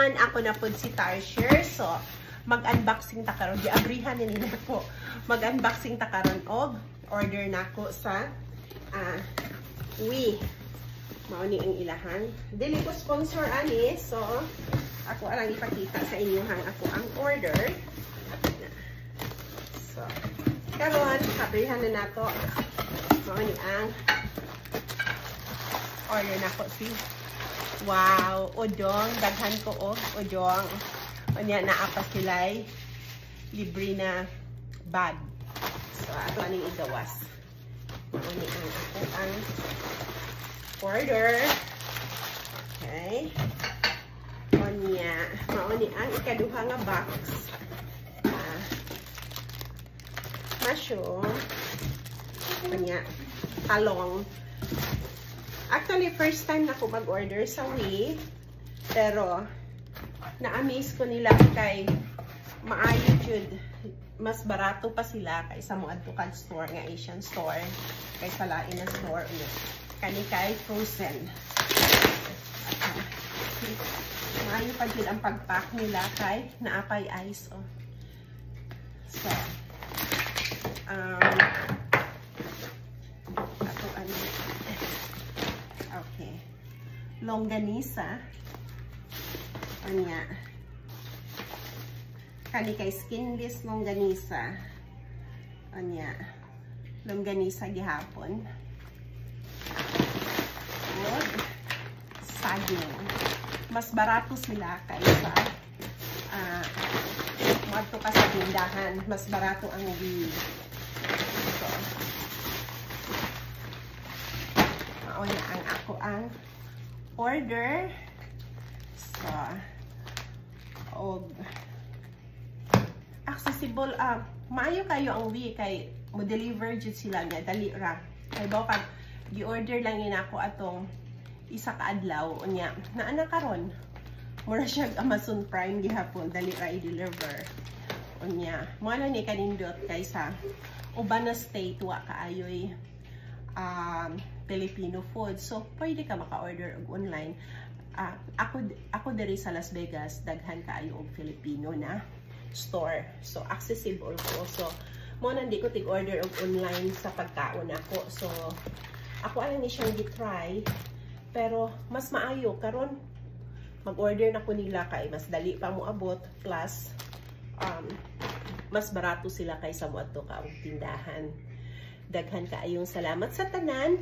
tanan, ako na po si Tarsher. So, mag-unboxing ta karon. Giabrihan ni nila ko. Mag-unboxing ta karon og order nako sa Wii. Mao ni ang ilahan. Dili ko sponsor ani. So, ako lang ipakita sa inyo ako ang order. So, karon abrihan na nato. Mao ni ang order nako si wow, odong, daghan ko odong. Unya naapa sila'y libre na bag. So, ato aning igawas. Unya ang order. Okay. Unya, mauni ang ikaduha nga box. Mushroom. Unya, talong. Actually, first time na ako mag-order sa Wii. Pero, na-amaze ko nila kay maayo jud. Mas barato pa sila kaysa mo adtukad store nga Asian store. Kaysa lain na store. Kani kay frozen. Maayo pa jud ang pag-pack nila kay naapay ice. Oh. So, okay. Longganisa. Anya. Kani kay skinless longganisa. Anya. Longganisa gihapon. Good. Saging. Mas barato sila kaysa madto ka sa tindahan. Mas barato ang Wii. So, mauna ang ako ang order. So, og accessible, maayo kayo ang Wii kay mo deliver jud sila nga dali ra. Kay baw kag gi-order lang ina ako atong isa ka adlaw unya naana karon. Mura siya Amazon Prime gihapon dali ra i-deliver. Unya, mo lang ni kanindot kaysa uban na state wa kaayoy Filipino food. So, pwede ka maka-order og online. Ako diri sa Las Vegas, daghan kaayo og Filipino na store. So, accessible ko. So, mo nandi ko tig-order og online sa pagkaon ako. So, ako alang ni siyang gitry. Pero, mas maayo. Karon mag-order na ko nila kay mas dali pa mo abot. Plus, mas barato sila kaysa mo ato ka og tindahan. Daghan kaayong salamat sa tanan.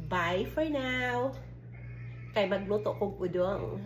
Bye for now. Kay magluto kog udong.